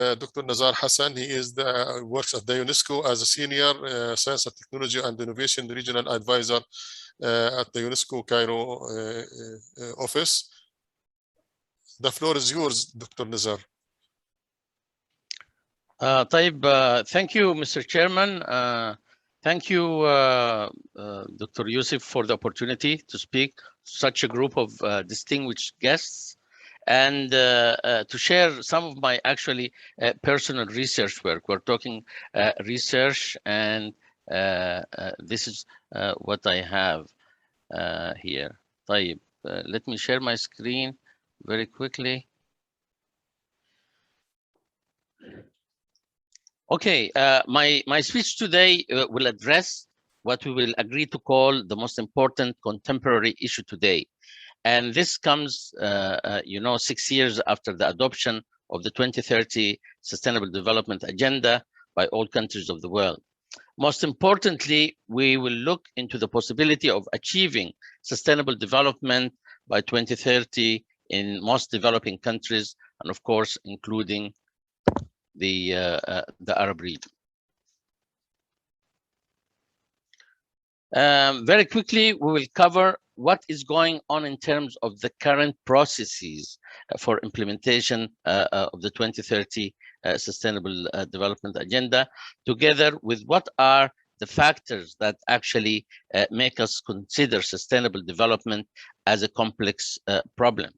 Dr. Nazar Hassan. He is works at the UNESCO as a senior science and technology and innovation regional advisor at the UNESCO Cairo office. The floor is yours, Dr. Nazar. Thank you, Mr. Chairman. Thank you, Dr. Yusuf, for the opportunity to speak to such a group of distinguished guests and to share some of my actually personal research work. We're talking research, and this is what I have here. Let me share my screen very quickly. Okay, my speech today will address what we will agree to call the most important contemporary issue today. And this comes, 6 years after the adoption of the 2030 Sustainable Development Agenda by all countries of the world. Most importantly, we will look into the possibility of achieving sustainable development by 2030 in most developing countries, and of course, including the Arab region. Very quickly, we will cover what is going on in terms of the current processes for implementation of the 2030 Sustainable Development Agenda, together with what are the factors that actually make us consider sustainable development as a complex problem.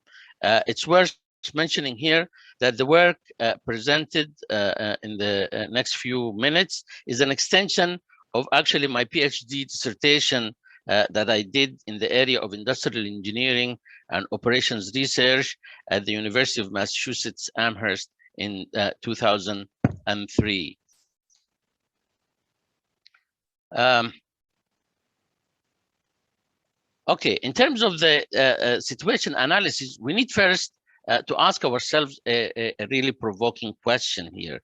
It's worth mentioning here that the work presented in the next few minutes is an extension of actually my PhD dissertation that I did in the area of industrial engineering and operations research at the University of Massachusetts Amherst in 2003. Okay, in terms of the situation analysis, we need first to ask ourselves a really provoking question here,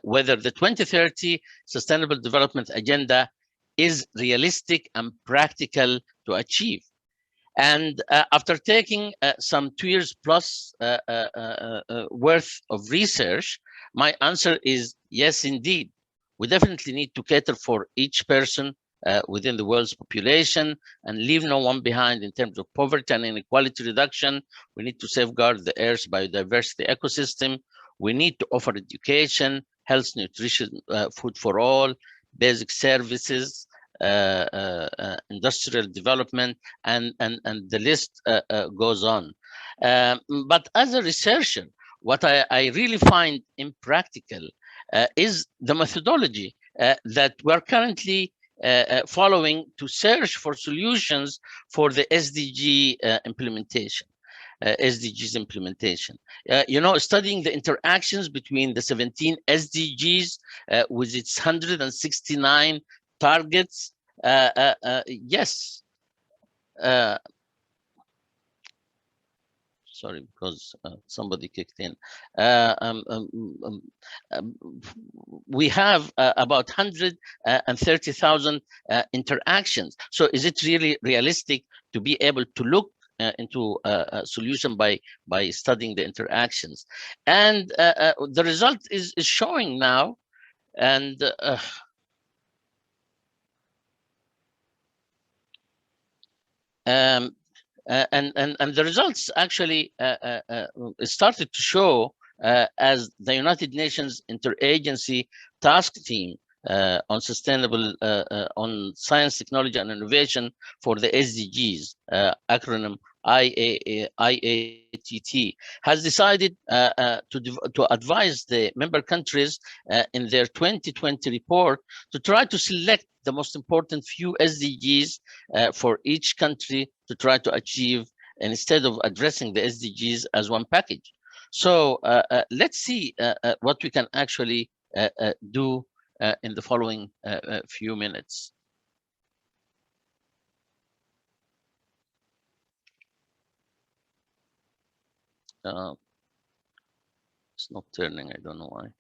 whether the 2030 Sustainable Development Agenda is realistic and practical to achieve. And after taking some 2 years plus worth of research, my answer is yes, indeed. We definitely need to cater for each person within the world's population and leave no one behind in terms of poverty and inequality reduction. We need to safeguard the Earth's biodiversity ecosystem. We need to offer education, health, nutrition, food for all, basic services, industrial development, and the list goes on. But as a researcher, what I really find impractical is the methodology that we're currently following to search for solutions for the SDG implementation. SDGs implementation. Studying the interactions between the 17 SDGs with its 169 targets. Yes. Sorry, because somebody kicked in. We have about 130,000 interactions. So is it really realistic to be able to look into a solution by studying the interactions? And the result is showing now. And the results actually started to show as the United Nations Interagency Task Team on sustainable, on science, technology, and innovation for the SDGs, acronym IATT, has decided to advise the member countries in their 2020 report to try to select the most important few SDGs for each country to try to achieve, instead of addressing the SDGs as one package. So let's see what we can actually do in the following few minutes. It's not turning, I don't know why.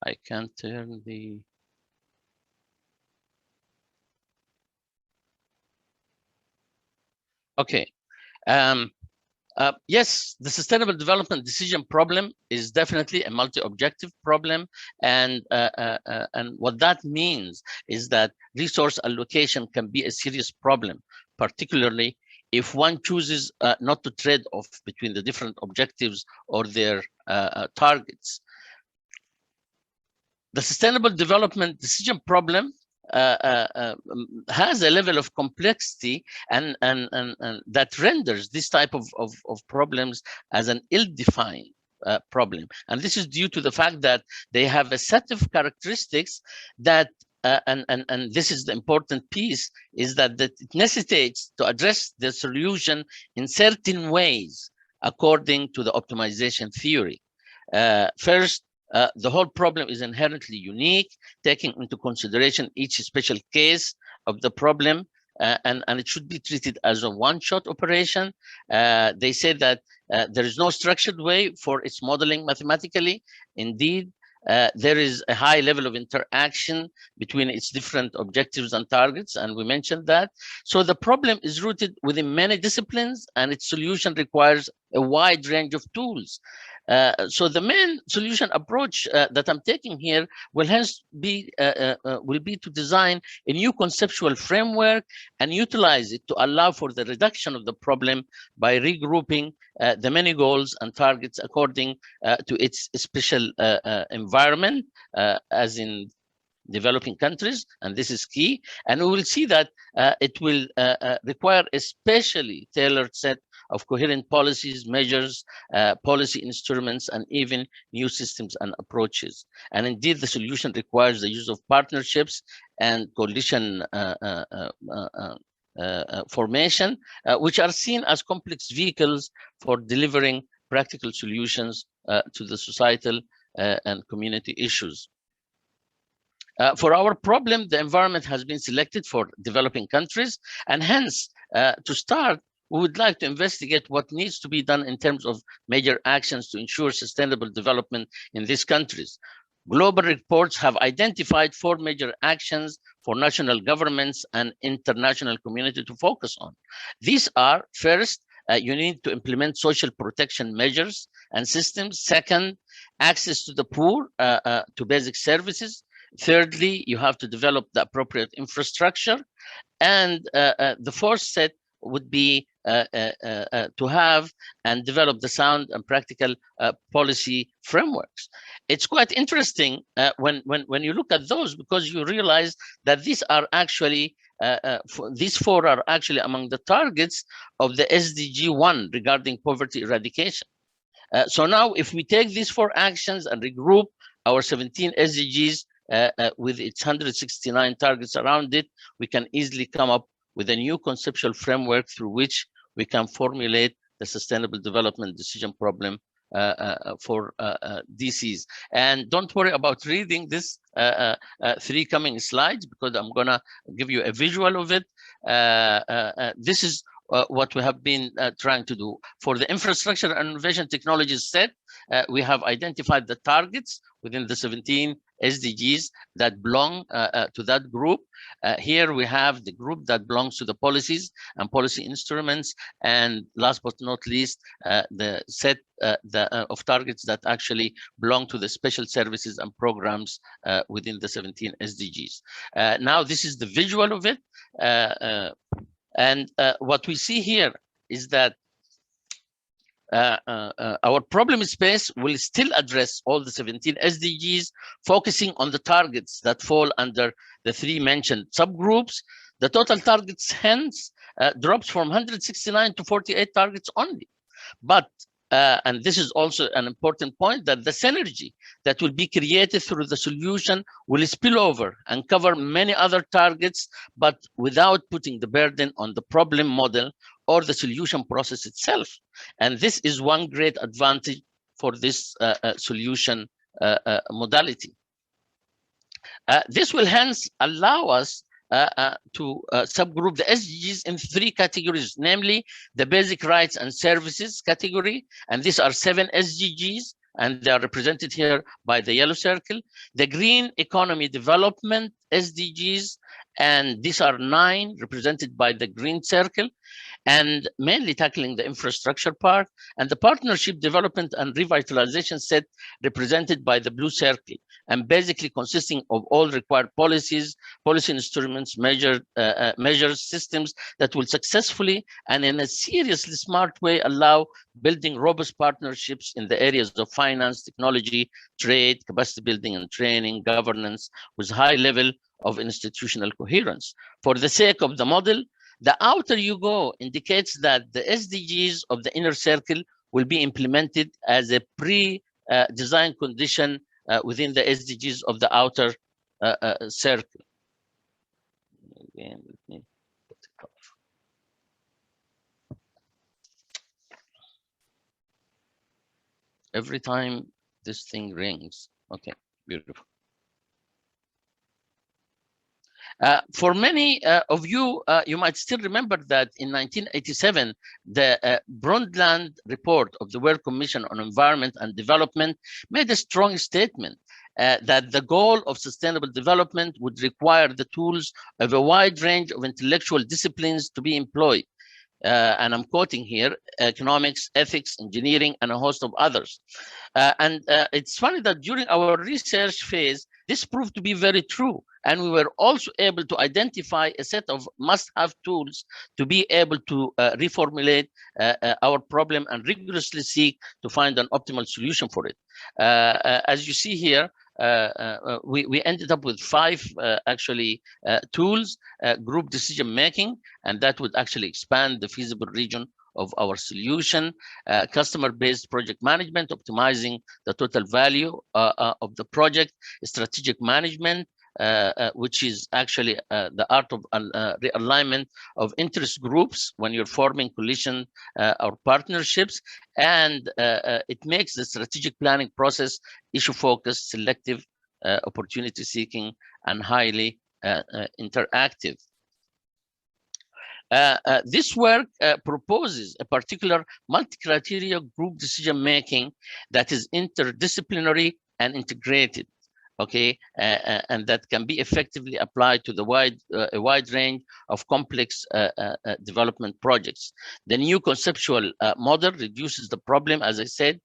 I can't turn the Okay. Yes, the sustainable development decision problem is definitely a multi-objective problem, and what that means is that resource allocation can be a serious problem, particularly if one chooses not to trade off between the different objectives or their targets. The sustainable development decision problem has a level of complexity and that renders this type of problems as an ill-defined problem. And this is due to the fact that they have a set of characteristics that and this is the important piece, is that it necessitates to address the solution in certain ways according to the optimization theory. First, the whole problem is inherently unique, taking into consideration each special case of the problem, and it should be treated as a one-shot operation. They say that there is no structured way for its modeling mathematically. Indeed, there is a high level of interaction between its different objectives and targets, and we mentioned that. So the problem is rooted within many disciplines, and its solution requires a wide range of tools. So the main solution approach that I'm taking here will hence be to design a new conceptual framework and utilize it to allow for the reduction of the problem by regrouping the many goals and targets according to its special environment, as in developing countries, and this is key. And we will see that it will require a specially tailored set of coherent policies, measures, policy instruments, and even new systems and approaches. And indeed, the solution requires the use of partnerships and coalition formation, which are seen as complex vehicles for delivering practical solutions to the societal and community issues. For our problem, the environment has been selected for developing countries, and hence, to start, we would like to investigate what needs to be done in terms of major actions to ensure sustainable development in these countries. Global reports have identified 4 major actions for national governments and international community to focus on. These are, first, you need to implement social protection measures and systems. Second, access to the poor to basic services. Thirdly, you have to develop the appropriate infrastructure. And the fourth set would be to have and develop the sound and practical policy frameworks. It's quite interesting when you look at those, because you realize that these are actually these 4 are actually among the targets of the SDG 1 regarding poverty eradication. So now, if we take these 4 actions and regroup our 17 SDGs with its 169 targets around it, we can easily come up with a new conceptual framework through which we can formulate the sustainable development decision problem for DCs. And don't worry about reading this 3 coming slides, because I'm gonna give you a visual of it. This is what we have been trying to do. For the infrastructure and innovation technologies set, we have identified the targets within the 17 SDGs that belong to that group. Here we have the group that belongs to the policies and policy instruments, and last but not least, the set of targets that actually belong to the special services and programs within the 17 SDGs. Now, this is the visual of it. And what we see here is that our problem space will still address all the 17 SDGs, focusing on the targets that fall under the 3 mentioned subgroups. The total targets hence drops from 169 to 48 targets only. But and this is also an important point, that the synergy that will be created through the solution will spill over and cover many other targets, but without putting the burden on the problem model or the solution process itself. And this is one great advantage for this solution modality. This will hence allow us to subgroup the SDGs in 3 categories, namely the basic rights and services category, and these are 7 SDGs, and they are represented here by the yellow circle. The green economy development SDGs, and these are 9 represented by the green circle, and mainly tackling the infrastructure part, and the partnership development and revitalization set represented by the blue circle, and basically consisting of all required policies, policy instruments, measures, systems that will successfully and in a seriously smart way allow building robust partnerships in the areas of finance, technology, trade, capacity building and training, governance, with high level of institutional coherence. For the sake of the model, the outer you go indicates that the SDGs of the inner circle will be implemented as a pre-design condition within the SDGs of the outer circle. Again, let me put it off. Every time this thing rings. Okay, beautiful. For many of you, you might still remember that in 1987, the Brundtland report of the World Commission on Environment and Development made a strong statement that the goal of sustainable development would require the tools of a wide range of intellectual disciplines to be employed. And I'm quoting here, economics, ethics, engineering, and a host of others. It's funny that during our research phase, this proved to be very true. And we were also able to identify a set of must-have tools to be able to reformulate our problem and rigorously seek to find an optimal solution for it. As you see here, we ended up with 5 tools: group decision making, and that would actually expand the feasible region of our solution, customer-based project management, optimizing the total value of the project, strategic management, which is actually the art of realignment of interest groups when you're forming coalition or partnerships, and it makes the strategic planning process issue-focused, selective, opportunity-seeking, and highly interactive. This work proposes a particular multi-criteria group decision-making that is interdisciplinary and integrated, okay, and that can be effectively applied to the a wide range of complex development projects. The new conceptual model reduces the problem, as I said,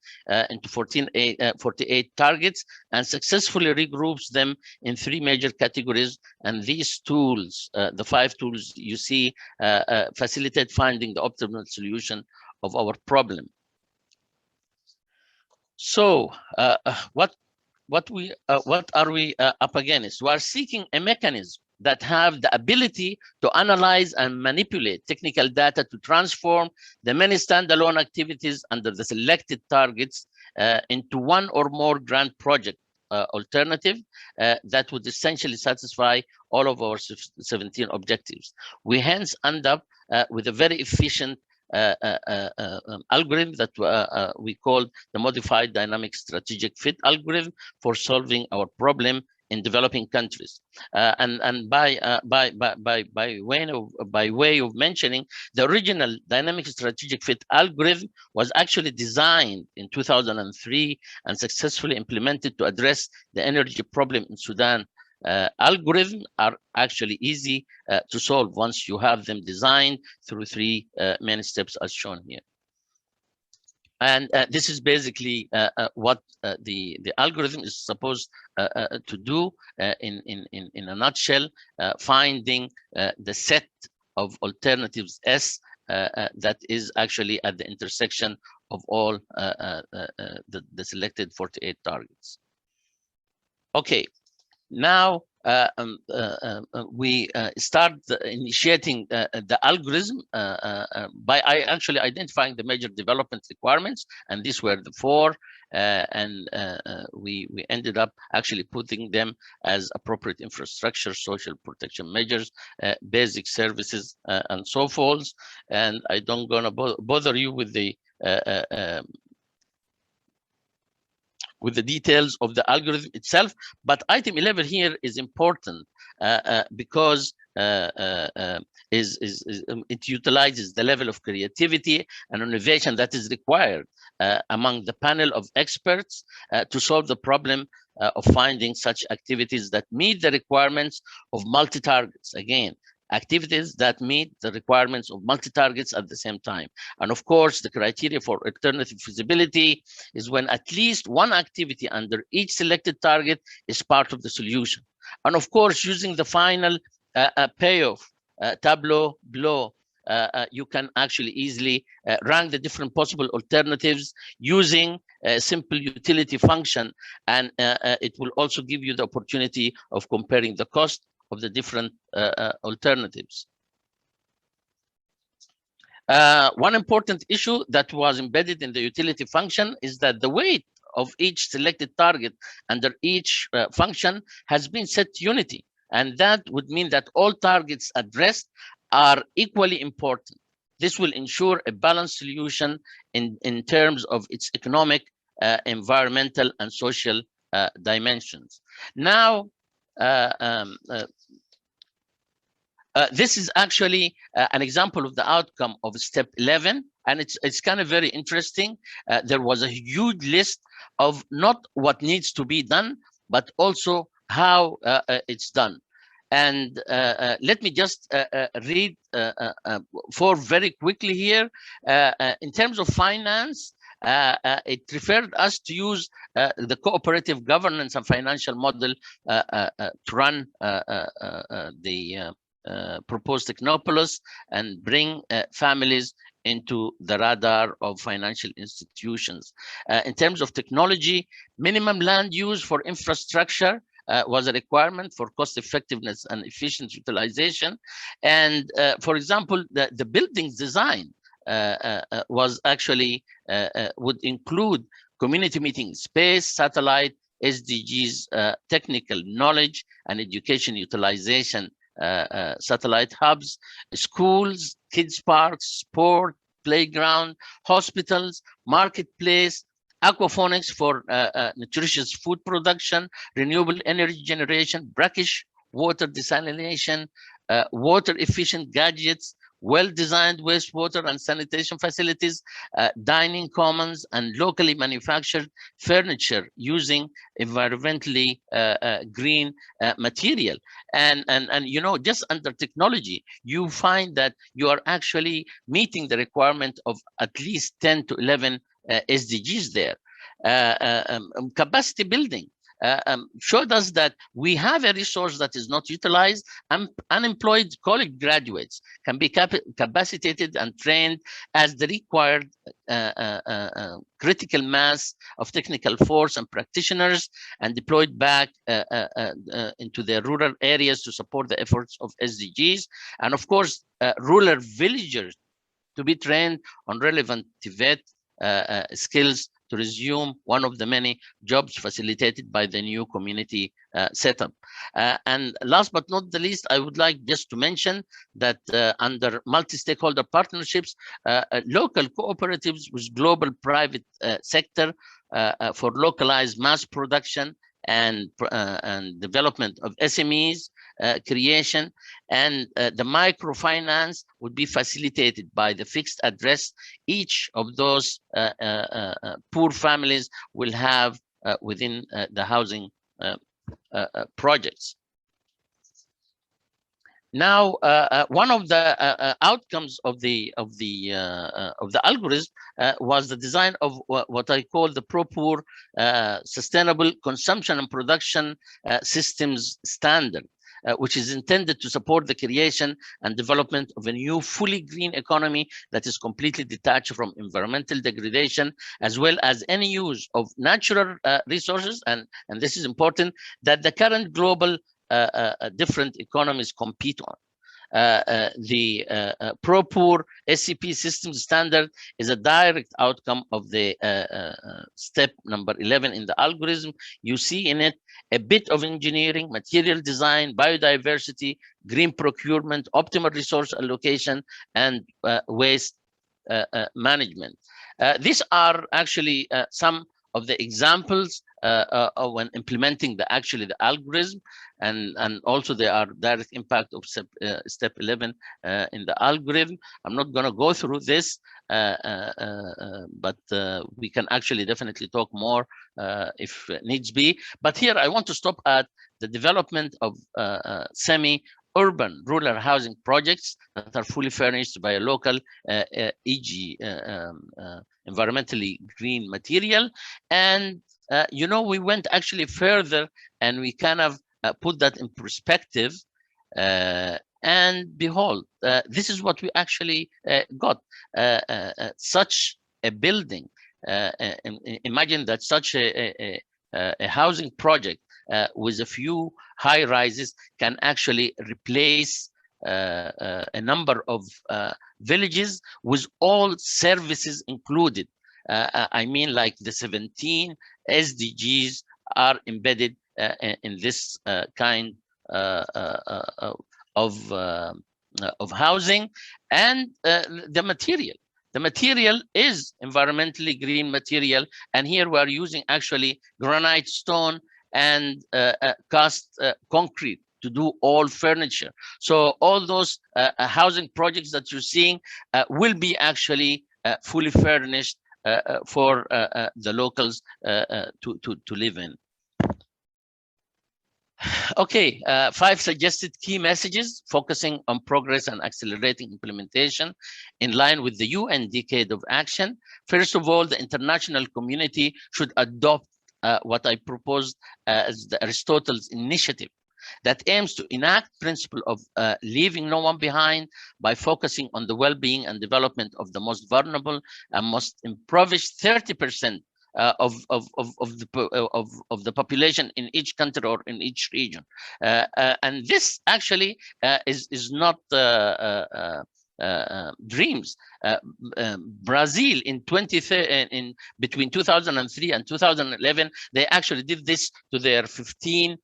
into 48 targets and successfully regroups them in 3 major categories. And these tools, the 5 tools you see, facilitate finding the optimal solution of our problem. So what are we up against? We are seeking a mechanism that have the ability to analyze and manipulate technical data to transform the many standalone activities under the selected targets into one or more grand project alternative that would essentially satisfy all of our 17 objectives. We hence end up with a very efficient algorithm that we call the modified dynamic strategic fit algorithm for solving our problem in developing countries. And by way of mentioning, the original dynamic strategic fit algorithm was actually designed in 2003 and successfully implemented to address the energy problem in Sudan. Algorithms are actually easy to solve once you have them designed through 3 main steps as shown here. And this is basically what the algorithm is supposed to do in a nutshell, finding the set of alternatives S that is actually at the intersection of all the selected 48 targets. Okay. Now we start initiating the algorithm by actually identifying the major development requirements, and these were the 4, and we ended up actually putting them as appropriate infrastructure, social protection measures, basic services, and so forth. And I don't gonna bother you with the details of the algorithm itself, but item 11 here is important because it utilizes the level of creativity and innovation that is required among the panel of experts to solve the problem of finding such activities that meet the requirements of multi-targets. Again, activities that meet the requirements of multi-targets at the same time. And of course, the criteria for alternative feasibility is when at least one activity under each selected target is part of the solution. And of course, using the final payoff tableau below, you can actually easily rank the different possible alternatives using a simple utility function, and it will also give you the opportunity of comparing the cost of the different alternatives. One important issue that was embedded in the utility function is that the weight of each selected target under each function has been set to unity. And that would mean that all targets addressed are equally important. This will ensure a balanced solution in terms of its economic, environmental, and social dimensions. Now, this is actually an example of the outcome of step 11, and it's kind of very interesting. There was a huge list of not what needs to be done, but also how it's done. And let me just read four very quickly here. In terms of finance, it referred us to use the cooperative governance and financial model to run the proposed Technopolis and bring families into the radar of financial institutions. In terms of technology, minimum land use for infrastructure was a requirement for cost effectiveness and efficient utilization. And for example, the building's design was actually would include community meeting space, satellite, SDGs, technical knowledge and education utilization, satellite hubs, schools, kids parks, sport, playground, hospitals, marketplace, aquaponics for nutritious food production, renewable energy generation, brackish water desalination, water efficient gadgets, well-designed wastewater and sanitation facilities, dining commons, and locally manufactured furniture using environmentally green material. And you know, just under technology, you find that you are actually meeting the requirement of at least 10 to 11 SDGs there. Capacity building showed us that we have a resource that is not utilized, and unemployed college graduates can be capacitated and trained as the required critical mass of technical force and practitioners, and deployed back into their rural areas to support the efforts of SDGs. And of course, rural villagers to be trained on relevant TVET skills to resume one of the many jobs facilitated by the new community setup. And last but not the least, I would like just to mention that under multi-stakeholder partnerships, local cooperatives with global private sector for localized mass production and development of SMEs, creation, and the microfinance would be facilitated by the fixed address. Each of those poor families will have within the housing projects. Now, one of the outcomes of the algorithm was the design of what I call the pro-poor sustainable consumption and production systems standard, which is intended to support the creation and development of a new fully green economy that is completely detached from environmental degradation, as well as any use of natural resources, and this is important, that the current global different economies compete on. The pro-poor SCP system standard is a direct outcome of the step number 11 in the algorithm. You see in it a bit of engineering, material design, biodiversity, green procurement, optimal resource allocation, and waste management. These are actually some of the examples when implementing the algorithm, and also there are direct impact of step 11 in the algorithm. I'm not going to go through this, but we can actually definitely talk more if needs be. But here I want to stop at the development of semi-urban rural housing projects that are fully furnished by a local e.g. environmentally green material. And you know, we went actually further, and we kind of put that in perspective. And behold, this is what we actually got. Such a building. Imagine that such a housing project with a few high rises can actually replace a number of villages with all services included. I mean, like the 17 SDGs are embedded in this kind of housing. And the material. The material is environmentally green material. And here we are using actually granite stone and cast concrete to do all furniture. So all those housing projects that you're seeing will be actually fully furnished for the locals to live in. Okay, 5 suggested key messages focusing on progress and accelerating implementation in line with the UN Decade of Action. First of all, the international community should adopt what I proposed as the Aristotle's initiative that aims to enact principle of leaving no one behind by focusing on the well-being and development of the most vulnerable and most impoverished 30% of the population in each country or in each region. And this actually is not dreams. Brazil in between 2003 and 2011, they actually did this to their 15%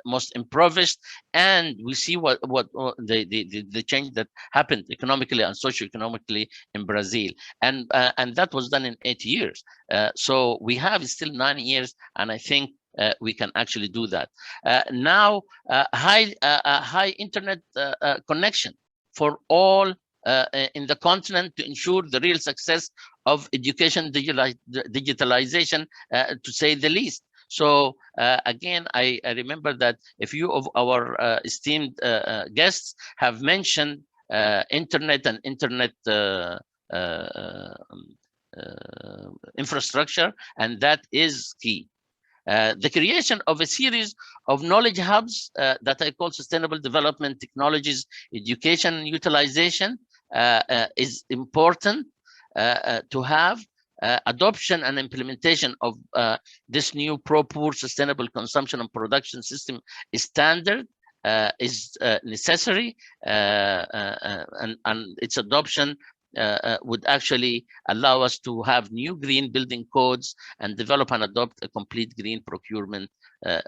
most impoverished, and we see what the change that happened economically and socioeconomically in Brazil, and that was done in 8 years. So we have still 9 years, and I think we can actually do that. Now, high internet connection for all in the continent to ensure the real success of education digitalization, to say the least. So again, I remember that a few of our esteemed guests have mentioned internet and internet infrastructure, and that is key. The creation of a series of knowledge hubs that I call sustainable development technologies, education and utilization is important to have. Adoption and implementation of this new pro-poor sustainable consumption and production system is standard, is necessary, and its adoption would actually allow us to have new green building codes and develop and adopt a complete green procurement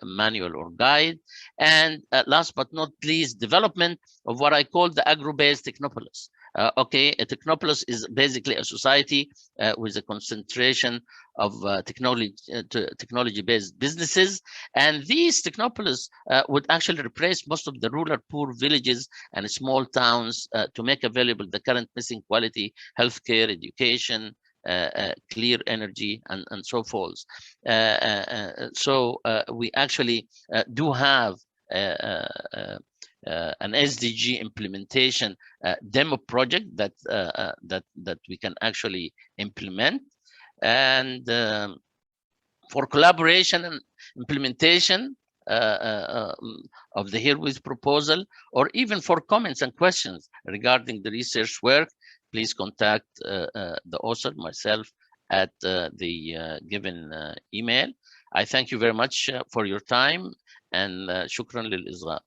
manual or guide. And last but not least, development of what I call the agro-based technopolis. Okay, a technopolis is basically a society with a concentration of technology-based businesses, and these technopolis would actually replace most of the rural poor villages and small towns to make available the current missing quality healthcare, education, clear energy, and so forth. So we actually do have an SDG implementation demo project that we can actually implement, and for collaboration and implementation of the herewith proposal, or even for comments and questions regarding the research work, please contact the author, myself, at the given email. I thank you very much for your time, and shukran lil-isgha.